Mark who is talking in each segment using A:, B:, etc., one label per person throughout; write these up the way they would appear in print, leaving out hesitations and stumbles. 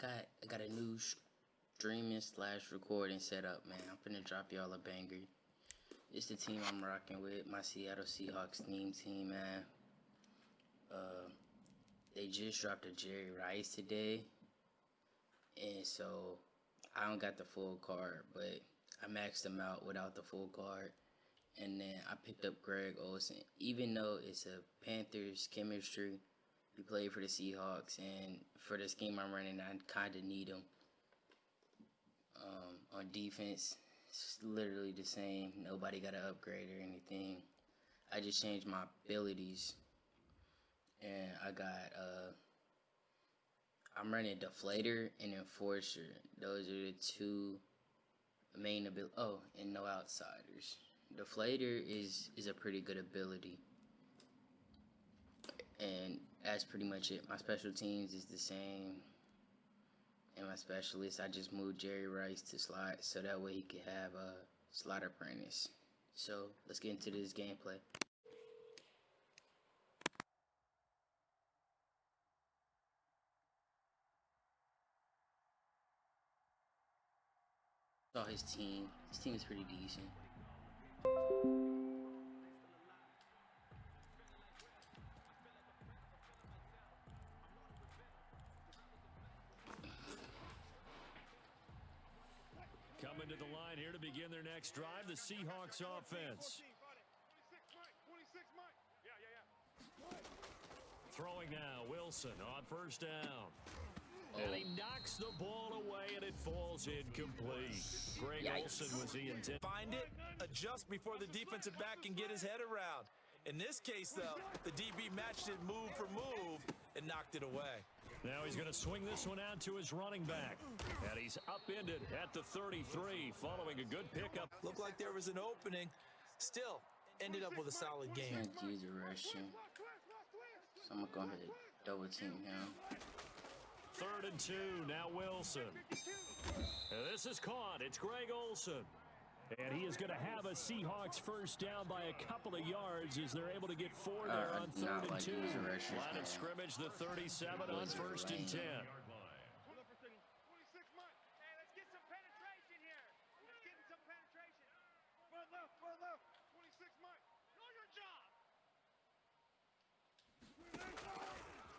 A: I got a new streaming / recording setup, man. I'm finna drop y'all a banger. It's the team I'm rocking with, my Seattle Seahawks team, man. They just dropped a Jerry Rice today, and so I don't got the full card, but I maxed them out without the full card. And then I picked up Greg Olsen, even though it's a Panthers chemistry. He played for the Seahawks, and for the scheme I'm running, I kind of need him. On defense, it's literally the same. Nobody got to upgrade or anything. I just changed my abilities, and I got I'm running Deflator and Enforcer. Those are the two main abilities. Oh, and no outsiders. Deflator is a pretty good ability. And that's pretty much it. My special teams is the same. And my specialist, I just moved Jerry Rice to slot so that way he could have a slot apprentice. So let's get into this gameplay. Saw his team. His team is pretty decent.
B: Coming to the line here to begin their next drive, the Seahawks offense. Throwing now, Wilson on first down. And he knocks the ball away, and it falls incomplete. Greg Olsen was the intent.
C: Find it, adjust before the defensive back can get his head around. In this case, though, the DB matched it move for move and knocked it away.
B: Now he's going to swing this one out to his running back. And he's upended at the 33 following a good pickup.
C: Looked like there was an opening. Still, ended up with a solid game.
A: Can't use a rushing. So I'm going to go ahead and double team him.
B: 3rd and 2, now Wilson. And this is caught. It's Greg Olsen. And he is going to have a Seahawks first down by a couple of yards as they're able to get 4 there on 3rd and 2. Line of scrimmage, the 37 on 1st and 10.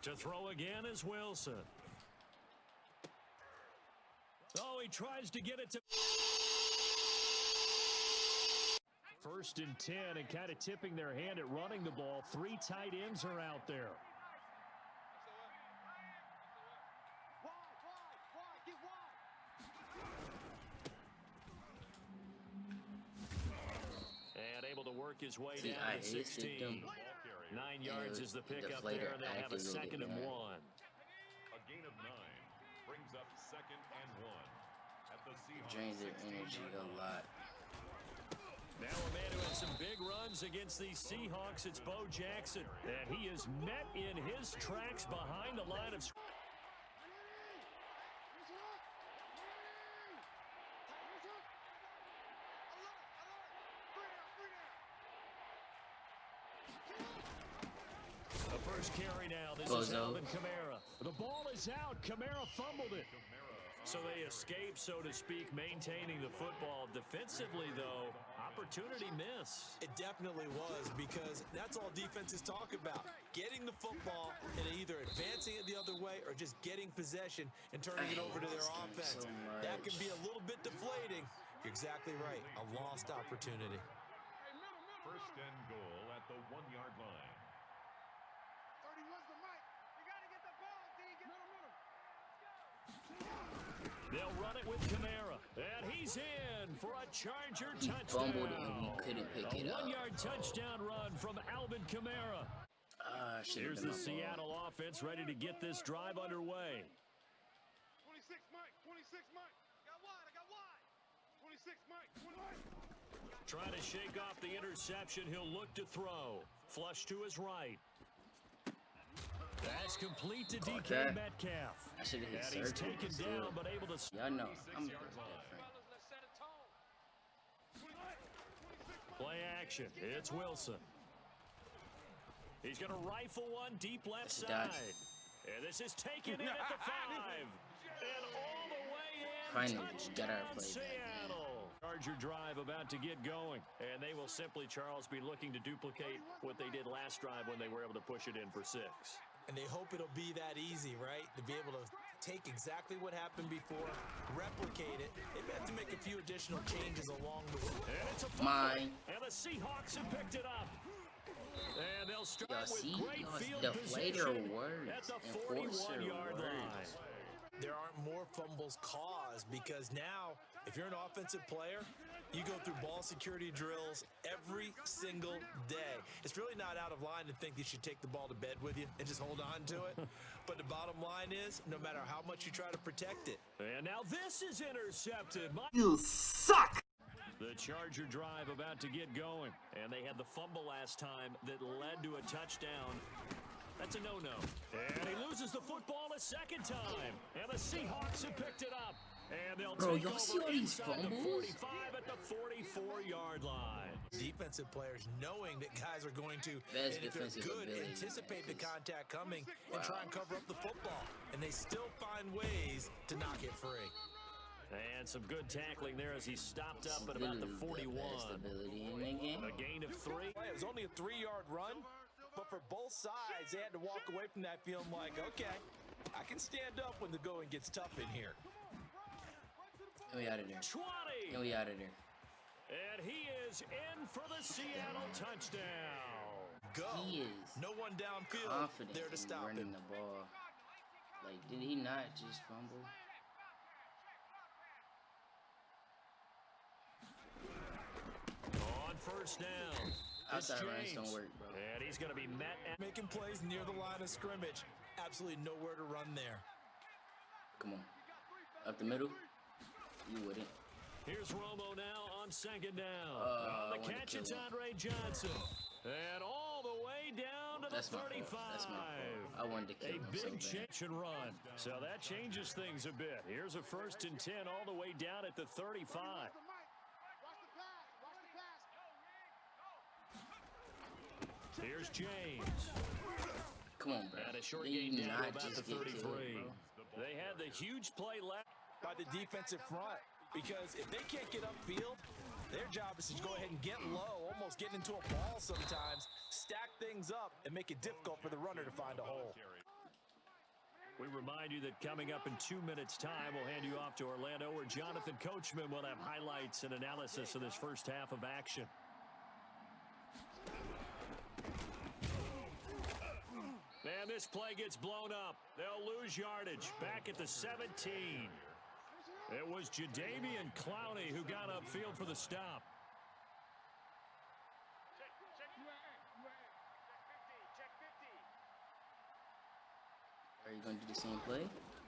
B: To throw again is Wilson. Oh, he tries to get it to 1st and 10 and kind of tipping their hand at running the ball. 3 tight ends are out there. And able to work his way down to 16. 9 yards is the pickup there. They'll have a 2nd and 1.
D: A gain of 9 brings up 2nd and 1 at the Seahawks.
A: Drains their energy a lot.
B: Now a man who had some big runs against these Seahawks, it's Bo Jackson. And he is met in his tracks behind the line of scrimmage. The first carry now. This is Alvin Kamara. The ball is out. Kamara fumbled it. So they escape, so to speak, maintaining the football. Defensively, though, opportunity miss.
C: It definitely was, because that's all defenses talk about. Getting the football and either advancing it the other way or just getting possession and turning it over to their offense.
A: So
C: that can be a little bit deflating. You're exactly right. A lost opportunity.
D: 1st and goal at the 1-yard line.
E: 31's the mic. You got to get the ball, D. Get
B: They'll run it with Kamara. And he's in for a Charger touchdown.
A: Fumbled and we couldn't pick it up.
B: 1-yard touchdown run from Alvin Kamara. Here's the Seattle offense ready to get this drive underway.
E: 26 Mike. 26 Mike. I got wide. 26 Mike. 29.
B: Trying to shake off the interception. He'll look to throw. Flush to his right. That's complete to DK Metcalf.
A: I should have hit
B: and he's taken down, but able to.
A: Y'all know I'm different.
B: Play action. It's Wilson. He's going to rifle one deep left side. And this is taken in at the 5.
A: Finally, got our
B: touchdown,
A: play back, man.
B: Seattle. Charger drive about to get going, and they will simply, Charles, be looking to duplicate what they did last drive when they were able to push it in for 6.
C: And they hope it'll be that easy, right? To be able to take exactly what happened before, replicate it. They have to make a few additional changes along the way.
B: And it's a fumble.
A: Mine.
B: And the Seahawks have picked it up. And they'll start
A: Y'all
B: with
A: see?
B: great
A: Y'all
B: field
A: deflator
B: position
A: words.
B: at the
A: Enforcer
B: 41-yard
A: words.
B: line.
C: There aren't more fumbles caused because now, if you're an offensive player, you go through ball security drills every single day. It's really not out of line to think you should take the ball to bed with you and just hold on to it. But the bottom line is, no matter how much you try to protect it.
B: And now this is intercepted.
F: You suck!
B: The Charger drive about to get going. And they had the fumble last time that led to a touchdown. That's a no-no. And he loses the football a second time. And the Seahawks have picked it up. And they'll
A: Bro,
B: take
A: y'all
B: over
A: see all these
B: inside the
A: fumbles?
B: 45 at the 44-yard line.
C: Defensive players knowing that guys are going to,
A: Best
C: and if they're
A: defensive
C: good,
A: ability,
C: anticipate the
A: man.
C: contact coming and try and cover up the football. And they still find ways to knock it free.
B: And some good tackling there as he stopped up at about the 41.
A: Best ability in the game.
B: A gain of 3.
C: It was only a 3-yard run, but for both sides, they had to walk away from that feeling like, okay, I can stand up when the going gets tough in here.
A: And we out of there.
B: 20.
A: And we out of there.
B: And he is in for the Seattle touchdown.
C: Go.
A: He is
C: No one downfield
A: confident
C: there to
A: in
C: stop
A: running
C: him.
A: the ball. Like, did he not just fumble?
B: On first down. It's
A: Outside runs
B: James.
A: don't work, bro.
B: And he's going to be met at
C: Making plays near the line of scrimmage. Absolutely nowhere to run there.
A: Come on. Up the middle. You wouldn't.
B: Here's Romo now on second down.
A: I
B: On the
A: wanna
B: catch, it's
A: kill him.
B: Andre Johnson. And all the way down to
A: That's
B: the
A: my
B: 35.
A: fault. That's my fault. I wanted to kill
B: A
A: him so
B: big
A: bad.
B: change and run. So that changes things a bit. Here's a 1st and 10 all the way down at the 35.
E: Watch the pass. Watch the pass.
B: Here's James.
A: Come on, bro.
B: And a short
A: They
B: gain down to
A: not
B: about the
A: just get
B: 33.
A: killed, bro.
B: They had the huge play left.
C: By the defensive front, because if they can't get upfield, their job is to go ahead and get low, almost get into a ball sometimes, stack things up, and make it difficult for the runner to find a hole.
B: We remind you that coming up in 2 minutes' time, we'll hand you off to Orlando, where Jonathan Coachman will have highlights and analysis of this first half of action. And this play gets blown up. They'll lose yardage back at the 17. It was Jadeveon Clowney who got upfield for the stop.
A: Are you going to do the same play?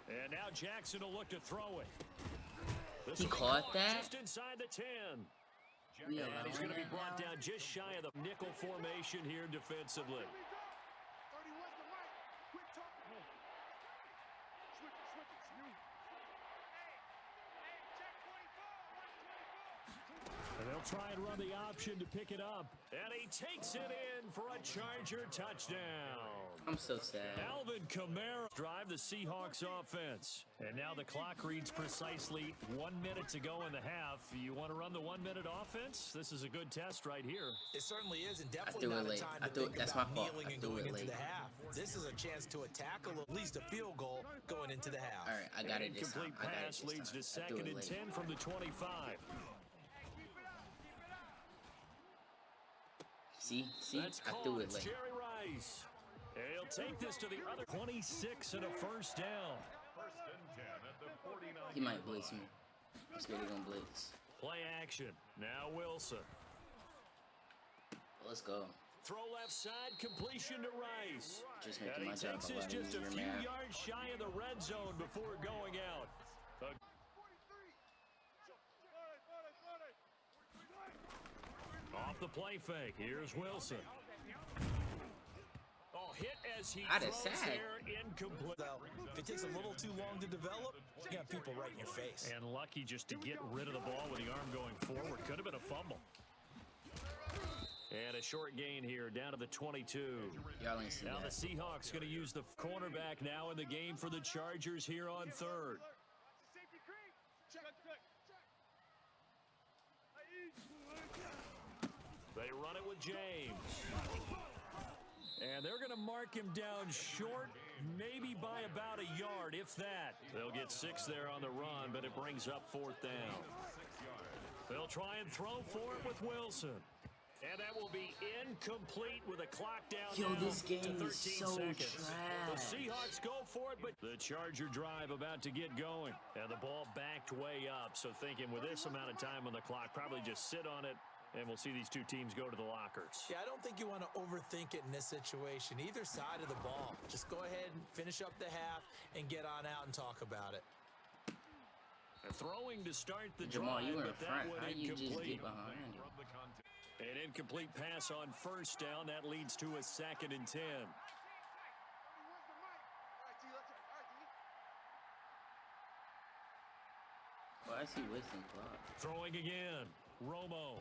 B: And now Jackson will look to throw it. This
A: He
B: will be
A: caught that?
B: just inside the 10.
A: We
B: And he's going to be
A: allowing
B: brought
A: that
B: down just shy of the nickel formation here defensively.
E: 31's the mic. Quick talk. Switch it. It's you. Hey, check 24.
B: And they'll try and run the option to pick it up. And he takes it in for a Charger touchdown.
A: I'm so sad.
B: Alvin Kamara drive the Seahawks offense. And now the clock reads precisely 1 minute to go in the half. You want to run the 1 minute offense? This is a good test right here.
C: It certainly is, and definitely
A: threw it
C: not a
A: late.
C: time
A: I
C: to
A: threw
C: think
A: it- that's
C: about
A: my fault.
C: kneeling
A: I
C: and
A: threw
C: going
A: it
C: into
A: late.
C: the half. This is a chance to tackle at least a field goal going into the half.
A: All right, I got it this time.
B: Incomplete
A: I got it
B: pass
A: this
B: leads
A: time.
B: to
A: I threw
B: second
A: it
B: and
A: late.
B: 10 from the 25.
A: See?
B: That's
A: I threw
B: called.
A: it
B: It's
A: late.
B: Jerry Rice. And he'll take this to the other 26 and a first down.
D: 1st and 10 at the 49.
A: He might blitz me. I'm scared he's gonna blitz.
B: Play action. Now Wilson.
A: Let's go.
B: Throw left side, completion to Rice.
A: Just
B: And
A: making
B: he
A: my job
B: takes
A: a
B: this
A: lot
B: just a
A: easier,
B: few
A: man.
B: yards shy of the red zone before going out.
E: 43.
B: Off the play fake. Here's Wilson. Oh, hit as he
A: I'd have
B: throws
A: sacked.
B: there, incomplete.
C: Though, if it takes a little too long to develop, you got people right in your face.
B: And lucky just to get rid of the ball with the arm going forward. Could have been a fumble. And a short gain here down to the 22.
A: Y'all ain't seen
B: Now the
A: that.
B: Seahawks going to use the cornerback now in the game for the Chargers here on third.
E: Safety creep. Check
B: They run it with James. And they're going to mark him down short, maybe by about a yard, if that. They'll get 6 there on the run, but it brings up 4th down. They'll try and throw for it with Wilson. And that will be incomplete with a clock down
A: Yo,
B: now
A: this game
B: to 13
A: is so
B: seconds.
A: trash.
B: The Seahawks go for it, but the Charger drive about to get going. And the ball backed way up, so thinking with this amount of time on the clock, probably just sit on it, and we'll see these two teams go to the lockers.
C: Yeah, I don't think you want to overthink it in this situation. Either side of the ball. Just go ahead and finish up the half and get on out and talk about it.
B: Throwing to start the
A: Jamal,
B: drive,
A: you in
B: but that
A: front.
B: one
A: How you just
B: incomplete.
A: get behind him?
D: From the contest.
B: An incomplete pass on 1st down. That leads to a 2nd and 10.
A: Why is he wasting clock?
B: Throwing again. Romo.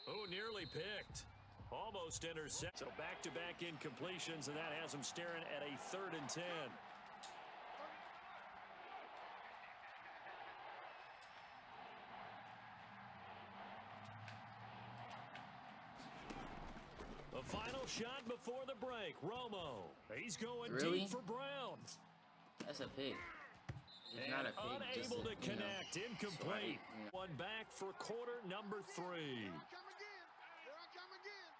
B: Oh, nearly picked. Almost intercept. So back-to-back incompletions, and that has him staring at a 3rd and 10. The final shot before the break. Romo. He's going
A: Really?
B: deep for Brown.
A: That's a pick. It's
B: And
A: not a pick. Just
B: unable
A: a,
B: to connect. Incomplete.
A: swipe,
B: One back for quarter number 3.
E: Here I come again.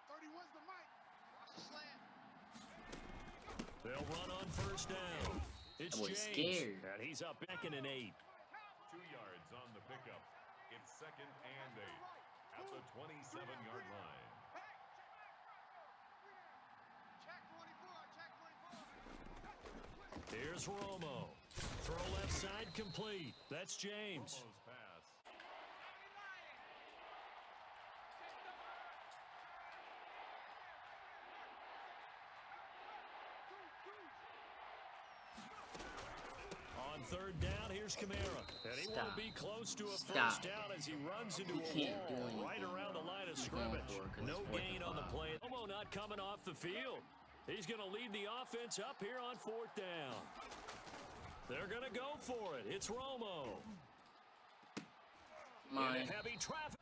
E: 31's the mic. Watch the slant.
B: They'll run on 1st down. It's
A: I was
B: James.
A: scared.
B: And he's up back in an 8.
D: 2 yards on the pickup. It's 2nd and 8 at the 27-yard line.
E: Check 24. Check 24.
B: Here's Romo. Throw left side complete. That's James.
D: Romo's pass.
B: On 3rd down, here's Kamara. And he won't
A: Stop.
B: be close to a
A: Stop.
B: 1st down as he runs into
A: He
B: a
A: can't do
B: wall
A: anything.
B: right around the line of
A: He's going
B: scrimmage.
A: for it 'cause
B: No
A: it's 4th
B: gain
A: and
B: on the
A: 5.
B: play. Romo not coming off the field. He's going to lead the offense up here on 4th down. They're going to go for it. It's Romo.
A: Mine.
B: In heavy traffic.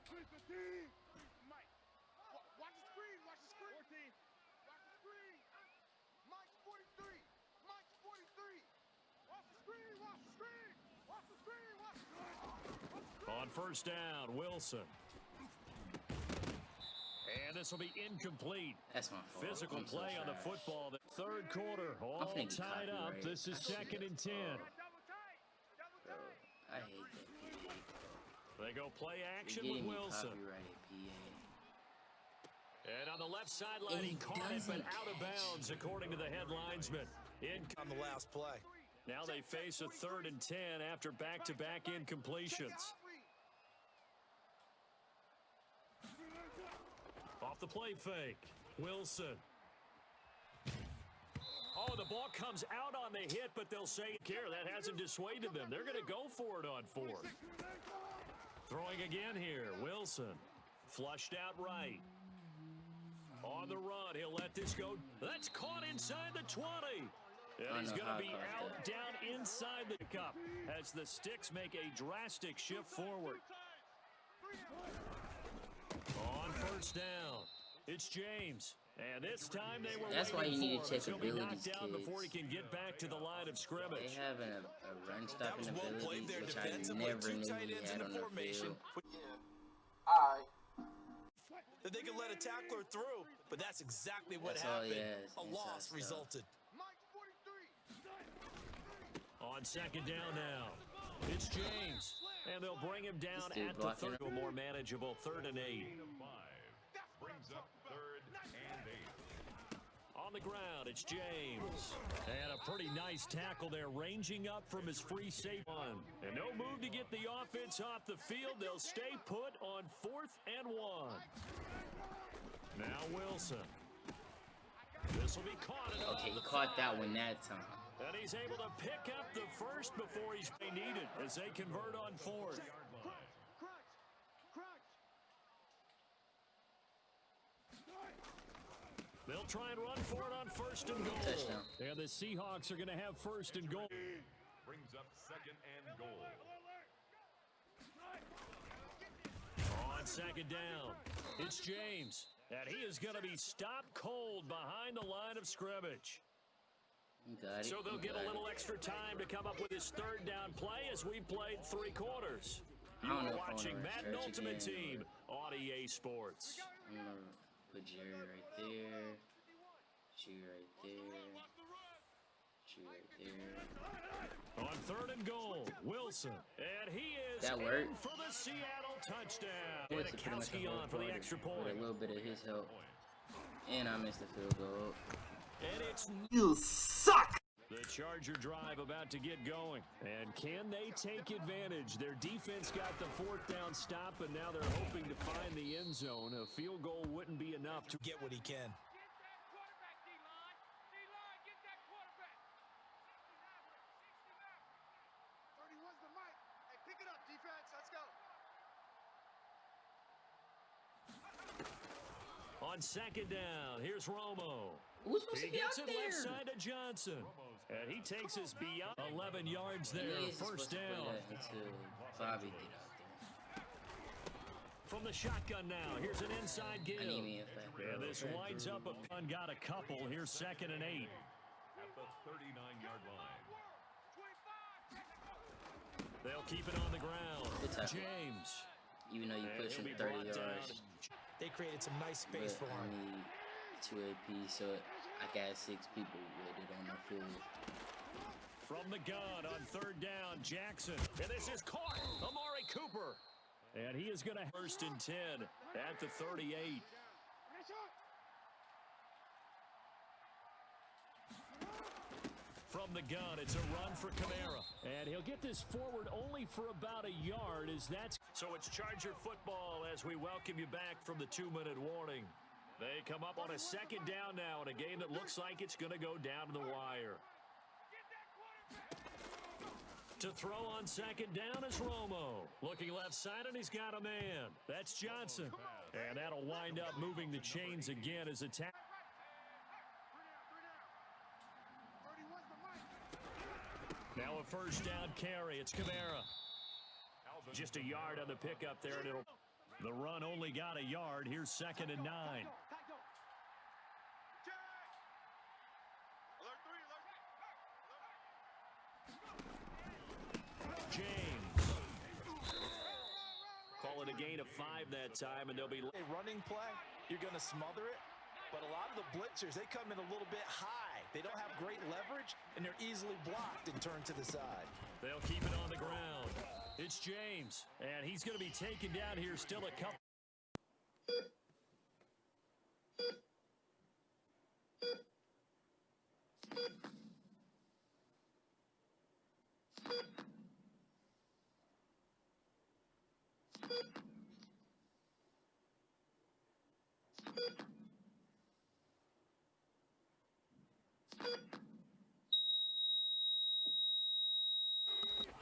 E: Switch the team. Mike. Watch the screen. Watch the screen. 14. Watch the screen. Mike's 43. Mike's 43. Watch the screen. Watch the screen. Watch the screen. Watch the screen.
B: On 1st down, Wilson. And this will be incomplete.
A: That's my fault.
B: Physical
A: I'm so
B: play on the
A: trash.
B: football. The 3rd quarter, all
A: finna get
B: tied up.
A: copyright.
B: This is
A: I see
B: 2nd
A: that.
B: and 10.
A: Bro, I hate that PA.
B: They go play
A: You're
B: action with
A: getting me
B: Wilson.
A: copyrighted PA.
B: And on the left sideline,
A: And
B: he
A: he
B: caught it, but
A: doesn't
B: out of
A: catch
B: bounds, according to the head linesman.
C: On the last play.
B: Now they face a 3rd and 10 after back-to-back incompletions. Off the play fake, Wilson. Oh, the ball comes out on the hit, but they'll say care. That hasn't dissuaded them. They're going to go for it on 4th. Throwing again here, Wilson. Flushed out right. On the run, he'll let this go. That's caught inside the 20. And
A: I
B: he's
A: know
B: going
A: how
B: to
A: I
B: be
A: caught
B: out
A: that.
B: down inside the cup as the Sticks make a drastic shift forward. On 1st down, it's James. And this time they were
A: That's why
B: waiting
A: you need
B: for
A: to
B: him.
A: check
B: He'll be knocked
A: abilities,
B: down before he
A: kids.
B: can get back to the line of
A: They
B: scrimmage.
A: have a run
C: That
A: stopping
C: was well
A: ability,
C: played there
A: which I
C: defensively.
A: never
C: 2
A: knew
C: tight
A: he
C: ends
A: had
C: in
A: on
C: the
A: the
C: formation.
F: Alright.
C: That they could let a tackler through, but that's exactly what
A: That's all he
C: happened.
A: has,
C: A
A: inside
C: loss
A: stuff.
C: resulted.
E: Mike's 43.
B: On 2nd down now, it's James. And they'll bring him down
A: Still
B: at the
A: blocking
B: 3rd, to a more manageable 3rd and 8.
D: Gain of 5 brings up 3rd and 8.
B: On the ground, it's James. And a pretty nice tackle there, ranging up from his free safety. And no move to get the offense off the field. They'll stay put on 4th and 1. Now Wilson. This will be caught.
A: Okay, he caught that one that time.
B: And he's able to pick up the first before he's needed as they convert on 4th.
E: Crunch. Crunch.
B: They'll try and run for it on 1st and goal.
A: Touchdown.
B: And the Seahawks are going to have 1st and goal.
D: Brings up 2nd and goal.
B: On second down, it's James. And he is going to be stopped cold behind the line of scrimmage.
A: You got it.
B: So they'll
A: you
B: get
A: got
B: a little
A: it.
B: extra time to come up with his third down play as we've played 3 quarters.
A: I
B: You
A: don't know
B: are
A: if I wanna
B: watching Madden
A: refresh
B: Ultimate
A: again,
B: Team on EA Sports.
A: I'm gonna put Jerry right there. Jerry right there. Jerry right there.
B: On third and goal, Wilson. And he is
A: That
B: in
A: worked.
B: for the Seattle touchdown.
A: I
B: And
A: went to pretty much the
B: Kowski
A: whole
B: on for the
A: quarter
B: extra
A: with
B: point.
A: a little bit of his help. And I missed the field goal.
B: And it's
F: You suck!
B: the Charger drive about to get going. And can they take advantage? Their defense got the 4th down stop, and now they're hoping to find the end zone. A field goal wouldn't be enough to
C: Get what he can.
B: On second down, here's Romo.
A: Who's supposed
B: He
A: to be
B: gets
A: out
B: it left
A: there?
B: side to Johnson. And he takes us beyond 11 yards there.
A: He is
B: First
A: supposed to play
B: down.
A: that until Bobby get out there.
B: From the shotgun now, here's an inside give.
A: I need me a fat
B: And this winds up a pun. Got a couple. Here's 2nd and 8.
D: At the 39-yard line.
B: They'll keep it on the ground.
A: Good tackle.
B: James.
A: Even though you
B: And
A: push
B: he'll
A: him
B: be
A: 30
B: brought
A: yards.
B: down.
C: They created some nice space
A: But
C: for
A: I
C: him.
A: need 2 AP, so I got 6 people with it on the field.
B: From the gun on third down, Jackson. And this is caught. Amari Cooper. And he is going to 1st and 10 at the 38. From the gun, it's a run for Kamara. And he'll get this forward only for about a yard as that's... So it's Charger football as we welcome you back from the 2-minute warning. They come up on a 2nd down now in a game that looks like it's going to go down to the wire. To throw on 2nd down is Romo. Looking left side, and he's got a man. That's Johnson. And that'll wind up moving the chains again as attack. Now a 1st down carry. It's Kamara. Just a yard on the pickup there, and it'll... The run only got a yard. Here's 2nd and 9. James. Call it a gain of 5 that time, and they'll be...
C: A running play, you're going to smother it. But a lot of the blitzers, they come in a little bit high. They don't have great leverage, and they're easily blocked and turned to the side.
B: They'll keep it on the ground. It's James, and he's going to be taken down here. Still a couple.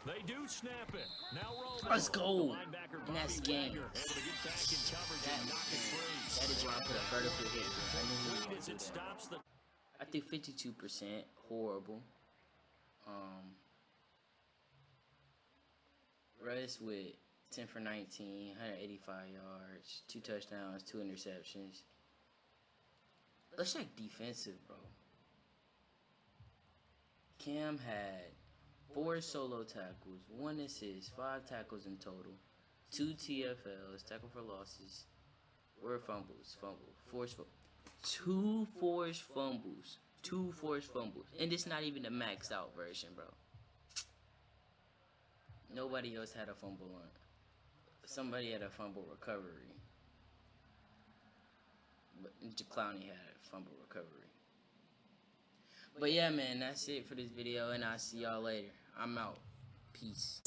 B: They do snap it. Now Romo.
A: Let's go.
B: The linebacker,
A: And that's
B: Bobby
A: game.
B: Wagner, able to get back in coverage and knock it free.
A: That is why I put a vertical hit. I knew he was
B: Lead
A: gonna
B: as
A: do
B: it
A: that.
B: stops the...
A: I think 52%. Horrible. Russ with 10 for 19, 185 yards, 2 touchdowns, 2 interceptions. Let's check defensive, bro. Cam had 4 solo tackles, 1 assist, 5 tackles in total, 2 TFLs, tackle for losses, fumbles, forced fumbles. 2 forced fumbles. 2 forced fumbles. And it's not even the maxed out version, bro. Nobody else had a fumble on. Somebody had a fumble recovery. But Clowney had a fumble recovery. But yeah, man, that's it for this video, and I'll see y'all later. I'm out. Peace.